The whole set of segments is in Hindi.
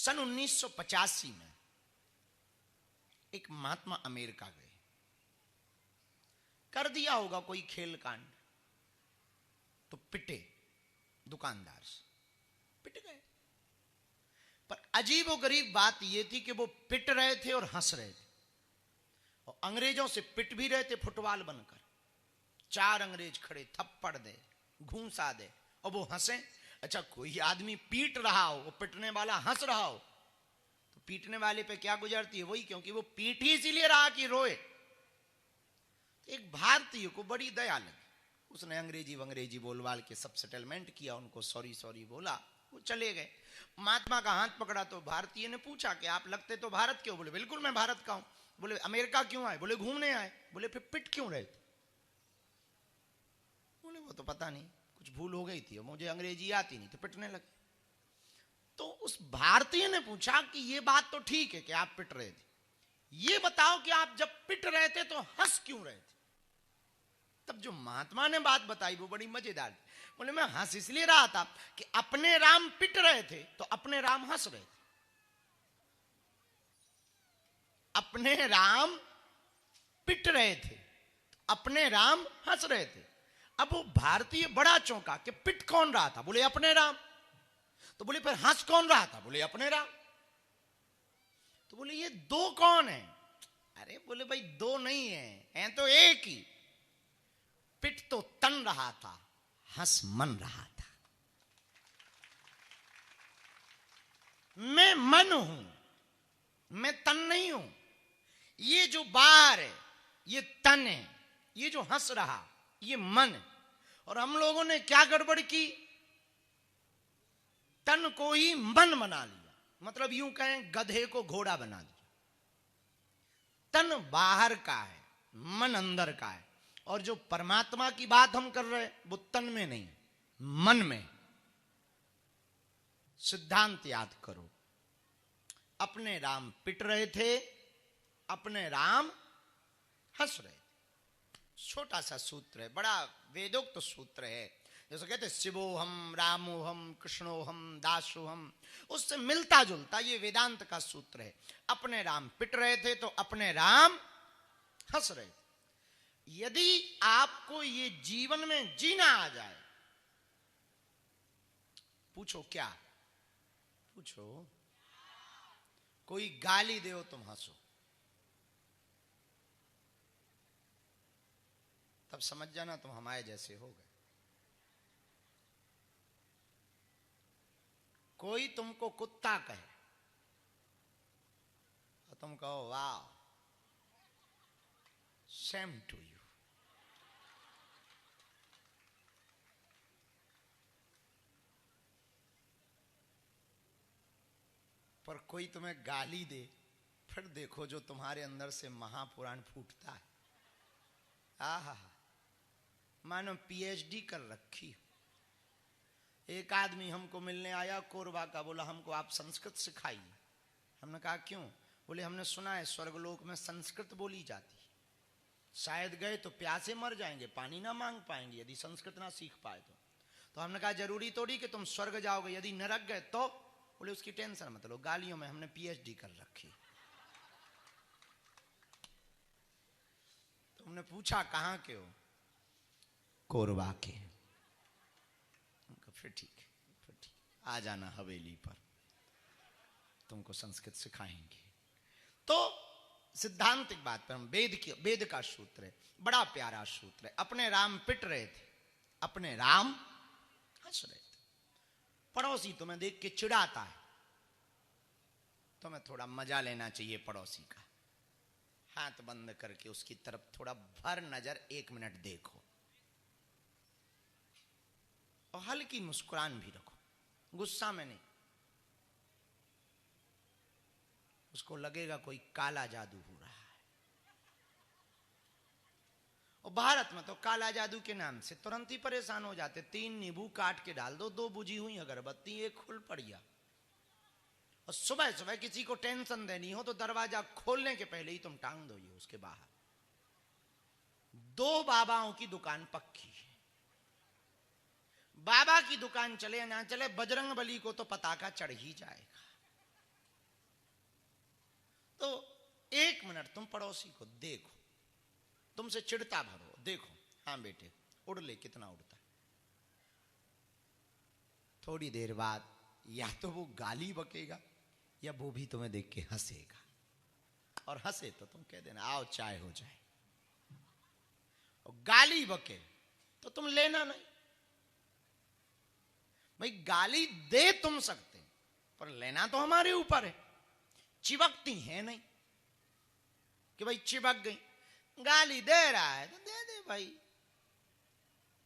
सन 1985 में एक महात्मा अमेरिका गए, कर दिया होगा कोई खेल कांड, तो पिटे दुकानदार से, पिट गए। पर अजीबोगरीब बात यह थी कि वो पिट रहे थे और हंस रहे थे, और अंग्रेजों से पिट भी रहे थे फुटबॉल बनकर। 4 अंग्रेज खड़े, थप्पड़ दे, घूंसा दे, और वो हंसे। अच्छा, कोई आदमी पीट रहा हो, वो पिटने वाला हंस रहा हो, तो पीटने वाले पे क्या गुजरती है? वही, क्योंकि वो पीट ही इसीलिए रहा कि रोए। एक भारतीय को बड़ी दया लगी, उसने अंग्रेजी बोल बाल के सब सेटलमेंट किया, उनको सॉरी सॉरी बोला, वो चले गए। महात्मा का हाथ पकड़ा तो भारतीय ने पूछा कि आप लगते तो भारत के हो। बोले बिल्कुल मैं भारत का हूं। बोले अमेरिका क्यों आए? बोले घूमने आए। बोले फिर पिट क्यों रहे थे? बोले वो तो पता नहीं, कुछ भूल हो गई थी, मुझे अंग्रेजी आती नहीं तो पिटने लगे। तो उस भारतीय ने पूछा कि ये बात तो ठीक है कि आप पिट रहे थे, ये बताओ कि आप जब पिट रहे थे तो हंस क्यों रहे थे? तब जो महात्मा ने बात बताई वो बड़ी मजेदार थी। बोले मैं हंस इसलिए रहा था कि अपने राम पिट रहे थे तो अपने राम हंस रहे थे। अपने राम पिट रहे थे, अपने राम हंस रहे थे। अब वो भारतीय बड़ा चौंका कि पिट कौन रहा था? बोले अपने राम। तो बोले फिर हंस कौन रहा था? बोले अपने राम। तो बोले ये दो कौन है? अरे बोले भाई दो नहीं है, हैं तो एक ही। पिट तो तन रहा था, हंस मन रहा था। मैं मन हूं, मैं तन नहीं हूं। ये जो बाहर है ये तन है, ये जो हंस रहा ये मन है। और हम लोगों ने क्या गड़बड़ की? तन को ही मन बना लिया, मतलब यूं कहें गधे को घोड़ा बना दिया। तन बाहर का है, मन अंदर का है। और जो परमात्मा की बात हम कर रहे हैं वो तन में नहीं, मन में। सिद्धांत याद करो, अपने राम पिट रहे थे, अपने राम हंस रहे थे। छोटा सा सूत्र है, बड़ा वेदोक्त सूत्र है, जैसे कहते शिवोहम रामोहम कृष्णोहम दासोहम, उससे मिलता जुलता ये वेदांत का सूत्र है। अपने राम पिट रहे थे तो अपने राम हंस रहे थे। यदि आपको ये जीवन में जीना आ जाए, पूछो क्या? पूछो, कोई गाली दे तुम हंसो, तब समझ जाना तुम हमारे जैसे हो गए। कोई तुमको कुत्ता कहे और तुम कहो वाह सेम टू यू। पर कोई तुम्हें गाली दे, फिर देखो जो तुम्हारे अंदर से महापुराण फूटता है। आहा, मानो पीएचडी कर रखी। एक आदमी हमको मिलने आया कोरबा का, बोला हमको आप संस्कृत सिखाइए। हमने कहा क्यों? बोले हमने सुना है स्वर्गलोक में संस्कृत बोली जाती, शायद गए तो प्यासे मर जाएंगे, पानी ना मांग पाएंगे यदि संस्कृत ना सीख पाए तो हमने कहा जरूरी थोड़ी कि तुम स्वर्ग जाओगे, यदि नरक गए तो? बोले उसकी टेंशन मत लो, गालियों में हमने पीएचडी कर रखी। तो हमने पूछा कहां के हो? कोरबा के। फिर ठीक है, फिर ठीक, आ जाना हवेली पर, तुमको संस्कृत सिखाएंगे। तो सिद्धांतिक बात पर हम वेद का सूत्र है, बड़ा प्यारा सूत्र है। अपने राम पिट रहे थे, अपने राम हंस रहे थे। पड़ोसी तुम्हें देख के चिढ़ाता है, तुम्हें थोड़ा मजा लेना चाहिए पड़ोसी का। हाथ बंद करके उसकी तरफ थोड़ा भर नजर 1 मिनट देखो और हल्की मुस्कुरान भी रखो, गुस्सा में नहीं। उसको लगेगा कोई काला जादू हो रहा है। और भारत में तो काला जादू के नाम से तुरंत ही परेशान हो जाते। 3 नींबू काट के डाल दो, 2 बुझी हुई अगरबत्ती, 1 खुल पड़िया। और सुबह सुबह किसी को टेंशन देनी हो तो दरवाजा खोलने के पहले ही तुम टांग दो ये उसके बाहर। 2 बाबाओं की दुकान पक्की है। बाबा की दुकान चले ना चले, बजरंग बली को तो पताका चढ़ ही जाएगा। मिनट तुम पड़ोसी को देखो, तुमसे चिढ़ता भरो, देखो हाँ बेटे उड़ ले, कितना उड़ता। थोड़ी देर बाद या तो वो गाली बकेगा या वो भी तुम्हें देख के हंसेगा, और हंसे तो तुम कह देना आओ चाय हो जाए, और गाली बके तो तुम लेना नहीं। भाई गाली दे तुम सकते पर लेना तो हमारे ऊपर है। चिपकती है नहीं कि भाई चिपक गई, गाली दे रहा है तो दे दे भाई,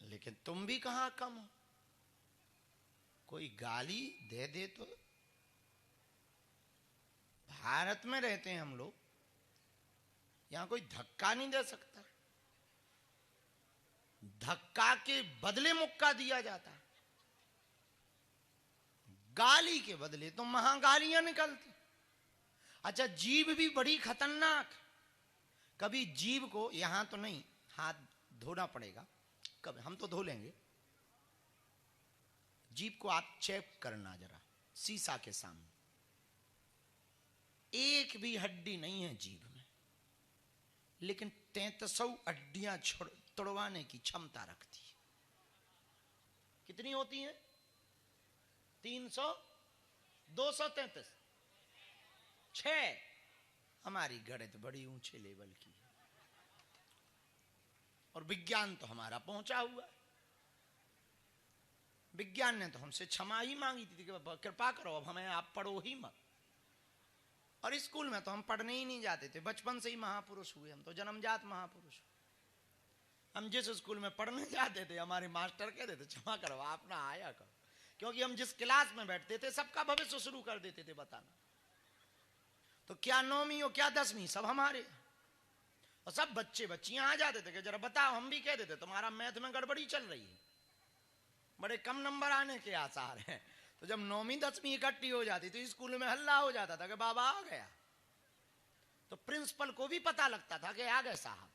लेकिन तुम भी कहां कम हो। कोई गाली दे दे तो, भारत में रहते हैं हम लोग, यहां कोई धक्का नहीं दे सकता, धक्का के बदले मुक्का दिया जाता है, गाली के बदले तो महागालियां निकलती। अच्छा जीभ भी बड़ी खतरनाक, कभी जीभ को, यहां तो नहीं, हाथ धोना पड़ेगा, कभी हम तो धो लेंगे, जीभ को आप चेक करना जरा शीशा के सामने, एक भी हड्डी नहीं है जीभ में, लेकिन 33 हड्डियां तोड़वाने की क्षमता रखती है। कितनी होती हैं? 300, 233, 6। हमारी गणित बड़ी ऊंचे लेवल की है, और विज्ञान तो हमारा पहुंचा हुआ है। विज्ञान ने तो हमसे क्षमा ही मांगी थी कि कृपा करो अब हमें आप पढ़ो ही मत, और स्कूल में तो हम पढ़ने ही नहीं जाते थे, बचपन से ही महापुरुष हुए, हम तो जन्मजात महापुरुष। हम जिस स्कूल में पढ़ने जाते थे हमारे मास्टर कहते थे क्षमा करो आप ना आया करो, क्योंकि हम जिस क्लास में बैठते थे सबका भविष्य शुरू कर देते थे बताना। तो क्या 9वीं हो क्या 10वीं, सब हमारे, और सब बच्चे बच्चियां आ जाते थे कि जरा बताओ, हम भी कह देते तुम्हारा मैथ में गड़बड़ी चल रही है, बड़े कम नंबर आने के आसार हैं। तो जब 9वीं 10वीं इकट्ठी हो जाती तो स्कूल में हल्ला हो जाता था कि बाबा आ गया, तो प्रिंसिपल को भी पता लगता था कि आ गए साहब,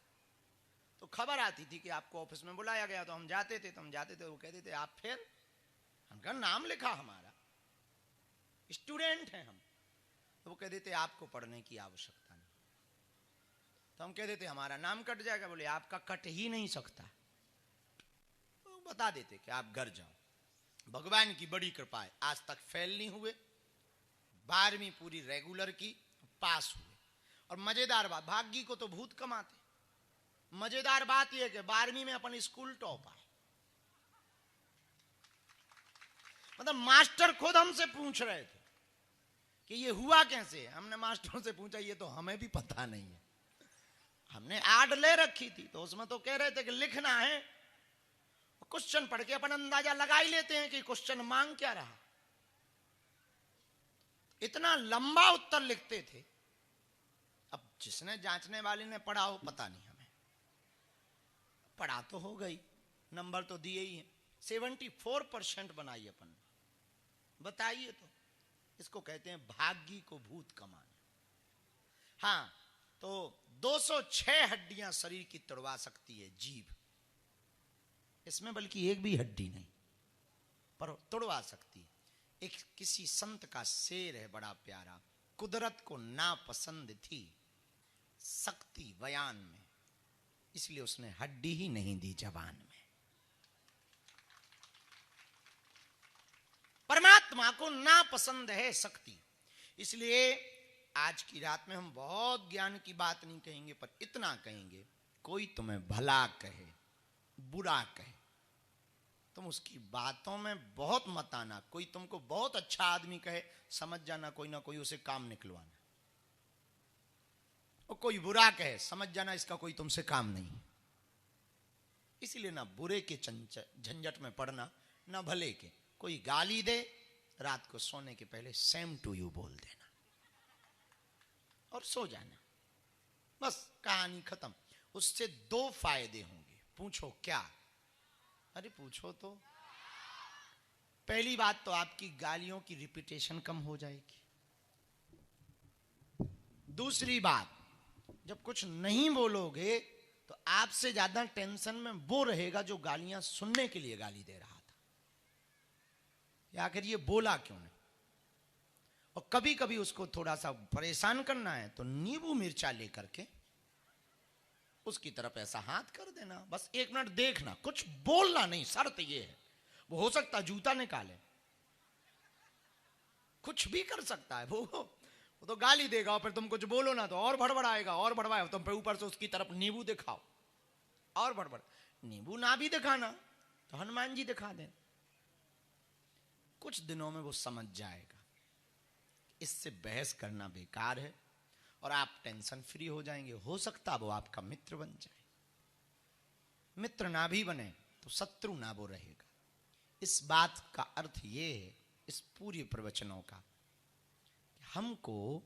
तो खबर आती थी कि आपको ऑफिस में बुलाया गया। तो हम जाते थे, वो कहते थे आप फिर, हमका नाम लिखा, हमारा स्टूडेंट हैं हम, तो वो कहते थे आपको पढ़ने की आवश्यकता नहीं। तो हम कहते थे हमारा नाम कट जाएगा, बोले आपका कट ही नहीं सकता, तो बता देते कि आप घर जाओ। भगवान की बड़ी कृपा है, आज तक फेल नहीं हुए, 12वीं पूरी रेगुलर की, पास हुए। और मजेदार बात, भाग्य को तो भूत कमाते, मजेदार बात यह कि 12वीं में अपन स्कूल टॉप आए, मतलब मास्टर खुद हमसे पूछ रहे थे कि ये हुआ कैसे। हमने मास्टरों से पूछा ये तो हमें भी पता नहीं है, हमने आर्ट ले रखी थी तो उसमें तो कह रहे थे कि लिखना है, क्वेश्चन पढ़ के अपन अंदाजा लगा ही लेते हैं कि क्वेश्चन मांग क्या रहा। इतना लंबा उत्तर लिखते थे, अब जिसने जांचने वाले ने पढ़ा हो पता नहीं, हमें पढ़ा तो हो गई, नंबर तो दिए ही हैं, 74% बनाई अपन। बताइए तो, इसको कहते हैं भाग्य को भूत कमाना। हाँ, तो 206 हड्डियां शरीर की तोड़वा सकती है जीभ, इसमें बल्कि एक भी हड्डी नहीं, पर तोड़वा सकती है। एक किसी संत का शेर है बड़ा प्यारा, कुदरत को नापसंद थी शक्ति बयान में, इसलिए उसने हड्डी ही नहीं दी जवान में। परमात्मा को नापसंद है शक्ति, इसलिए आज की रात में हम बहुत ज्ञान की बात नहीं कहेंगे, पर इतना कहेंगे, कोई तुम्हें भला कहे बुरा कहे, तुम उसकी बातों में बहुत मत आना। कोई तुमको बहुत अच्छा आदमी कहे, समझ जाना कोई ना कोई उसे काम निकलवाना, और कोई बुरा कहे, समझ जाना इसका कोई तुमसे काम नहीं। इसलिए ना बुरे के झंझट में पड़ना, ना भले के। कोई गाली दे, रात को सोने के पहले सेम टू यू बोल देना और सो जाना, बस कहानी खत्म। उससे 2 फायदे होंगे। पूछो क्या? अरे पूछो तो। पहली बात तो आपकी गालियों की रिपीटेशन कम हो जाएगी। दूसरी बात, जब कुछ नहीं बोलोगे तो आपसे ज्यादा टेंशन में वो रहेगा जो गालियां सुनने के लिए गाली दे रहा था, या आखिर ये बोला क्यों नहीं। और कभी कभी उसको थोड़ा सा परेशान करना है तो नींबू मिर्चा लेकर के उसकी तरफ ऐसा हाथ कर देना, बस 1 मिनट देखना, कुछ बोलना नहीं, शर्त ये है। वो हो सकता है जूता निकाले, कुछ भी कर सकता है, वो तो गाली देगा और फिर तुम कुछ बोलो ना तो और भड़बड़ाएगा, और भड़बड़ाएगा, तुम फिर ऊपर से उसकी तरफ नींबू दिखाओ और भड़बड़। नींबू ना भी दिखाना तो हनुमान जी दिखा दें, कुछ दिनों में वो समझ जाएगा इससे बहस करना बेकार है और आप टेंशन फ्री हो जाएंगे। हो सकता वो आपका मित्र बन जाए, मित्र ना भी बने तो शत्रु ना वो रहेगा। इस बात का अर्थ ये है इस पूरी प्रवचनों का, हमको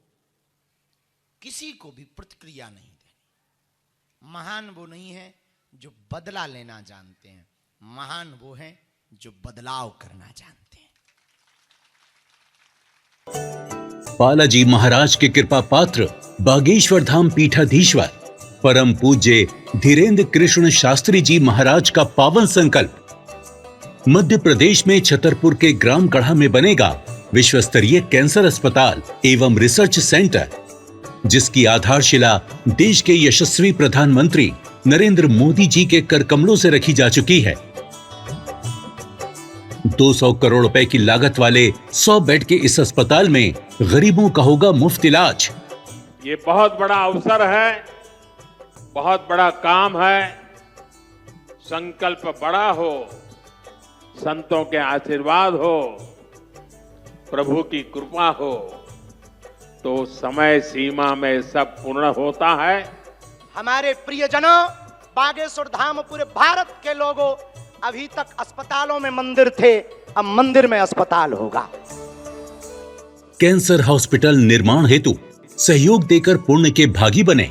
किसी को भी प्रतिक्रिया नहीं देनी। महान वो नहीं है जो बदला लेना जानते हैं, महान वो हैं जो बदलाव करना जानते हैं। बालाजी महाराज के कृपा पात्र बागेश्वर धाम पीठाधीश्वर परम पूज्य धीरेन्द्र कृष्ण शास्त्री जी महाराज का पावन संकल्प। मध्य प्रदेश में छतरपुर के ग्राम गढ़ा में बनेगा विश्व स्तरीय कैंसर अस्पताल एवं रिसर्च सेंटर, जिसकी आधारशिला देश के यशस्वी प्रधानमंत्री नरेंद्र मोदी जी के कर कमलों से रखी जा चुकी है। 200 करोड़ रुपए की लागत वाले 100 बेड के इस अस्पताल में गरीबों का होगा मुफ्त इलाज। ये बहुत बड़ा अवसर है, बहुत बड़ा काम है। संकल्प बड़ा हो, संतों के आशीर्वाद हो, प्रभु की कृपा हो तो समय सीमा में सब पूर्ण होता है। हमारे प्रियजनों, बागेश्वर धाम पूरे भारत के लोगों, अभी तक अस्पतालों में मंदिर थे, अब मंदिर में अस्पताल होगा। कैंसर हॉस्पिटल निर्माण हेतु सहयोग देकर पुण्य के भागी बने।